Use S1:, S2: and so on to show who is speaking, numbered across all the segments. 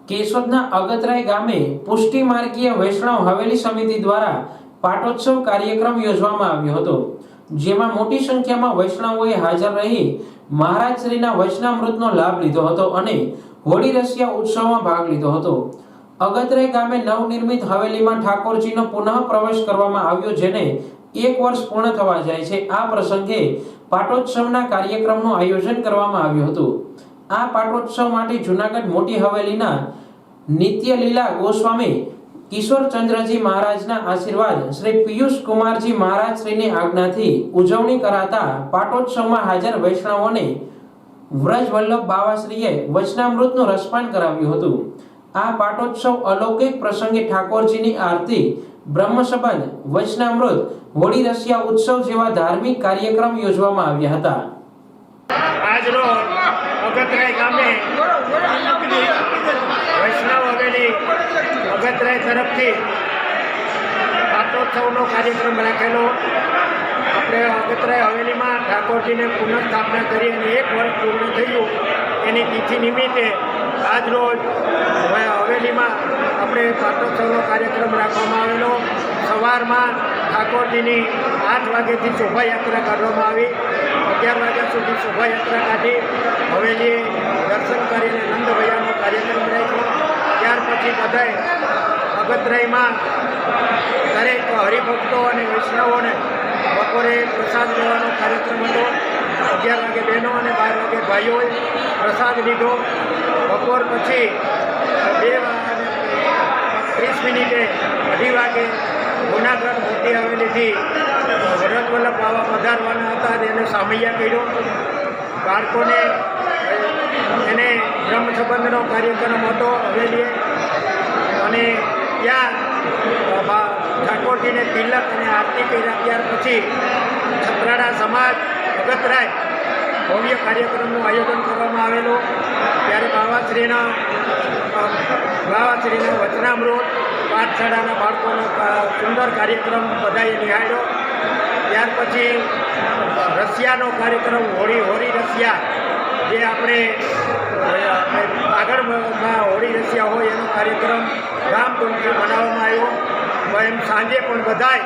S1: કેશોદના અગતરાય ગામે પુષ્ટિ માર્ગીય વૈષ્ણવ હવેલી સમિતિ દ્વારા પાટોત્સવ કાર્યક્રમ યોજવામાં આવ્યો હતો, જેમાં મોટી સંખ્યામાં વૈષ્ણવોએ હાજર રહી મહારાજશ્રીના વચનામૃતનો લાભ લીધો હતો અને હોળી રસિયા ઉત્સવમાં ભાગ લીધો હતો. અગતરાય ગામે નવનિર્મિત હવેલીમાં ઠાકોરજીનો પુનઃ પ્રવેશ કરવામાં આવ્યો, જેને 1 વર્ષ પૂર્ણ થવા જાય છે. આ પ્રસંગે પાટોત્સવના કાર્યક્રમનું આયોજન કરવામાં આવ્યું હતું. આ પાટોત્સવ માટે જૂનાગઢ મોટી હવેલીના નિત્યલીલા ગોસ્વામી કિશોરચંદ્રજી મહારાજના આશીર્વાદ શ્રી પિયુષ કુમારજી મહારાજ શ્રીની આજ્ઞાથી ઉજવણી કરાતા પાટોત્સવમાં હાજર વૈષ્ણવોને વ્રજવલ્લભ બાવાશ્રીએ વચનામૃતનું રસપાન કરાવ્યું હતું. આ પાટોત્સવ અલૌકિક પ્રસંગે ઠાકોરજીની આરતી, બ્રહ્મસંબંધ, વચનામૃત, હોળી રસિયા ઉત્સવ જેવા ધાર્મિક કાર્યક્રમ યોજવામાં આવ્યા હતા.
S2: આજનો અગતરાય ગામે વૈષ્ણવ હવેલી અગતરાય તરફથી પાટોત્સવનો કાર્યક્રમ રાખેલો. આપણે અગતરાય હવેલીમાં ઠાકોરજીને પુનઃસ્થાપના કરી અને 1 વર્ષ પૂર્ણ થયું. એની તિથિ નિમિત્તે આજરોજ હવેલીમાં આપણે પાટોત્સવનો કાર્યક્રમ રાખવામાં આવેલો. સવારમાં ઠાકોરજીની 8 વાગ્યાથી શોભાયાત્રા કાઢવામાં આવી. 11 વાગ્યા સુધી શોભાયાત્રા કાઢી હવેલીએ દર્શન કરીને નંદભૈયાનો કાર્યક્રમ રાખ્યો. ત્યાર પછી બધાએ અગતરાયમાં દરેક હરિભક્તો અને વૈષ્ણવોને બપોરે પ્રસાદ લેવાનો કાર્યક્રમ હતો. 11 વાગે બહેનો અને 12 વાગે ભાઈઓએ પ્રસાદ લીધો. બપોર પછી 2:30 2:30 વાગે જૂનાગઢ મોટી હવેલીથી વ્રજવલ્લભ બાવા પધારવાના હતા, એને સામૈયા કર્યો. બાળકોને એને બ્રહ્મસંબંધનો કાર્યક્રમ હતો હવેલીએ, અને ત્યાં ઠાકોરજીને તિલક અને આરતી કર્યા. ત્યાર પછી છત્રાડા સમાજ અગતરાય ભવ્ય કાર્યક્રમનું આયોજન કરવામાં આવેલું. ત્યારે બાવાશ્રીના વચનામૃત, પાઠશાળાના બાળકોનો સુંદર કાર્યક્રમ બધાએ નિહાળ્યો. ત્યાર પછી રસિયાનો કાર્યક્રમ, હોળી રસિયા, જે આપણે આગળમાં હોળી રસિયા હોય એનો કાર્યક્રમ ધામધૂમથી મનાવવામાં આવ્યો. એમ સાંજે પણ બધાય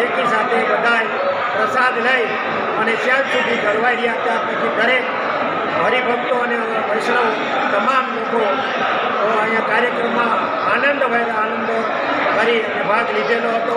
S2: એકી સાથે બધાય પ્રસાદ લઈ અને ત્યાં સુધી ઘરવાઈ રહ્યા. ત્યાર પછી દરેક હરિભક્તો અને વૈષ્ણવ તમામ લોકો અહીંયા કાર્યક્રમમાં આનંદ કરી અને ભાગ લીધેલો હતો.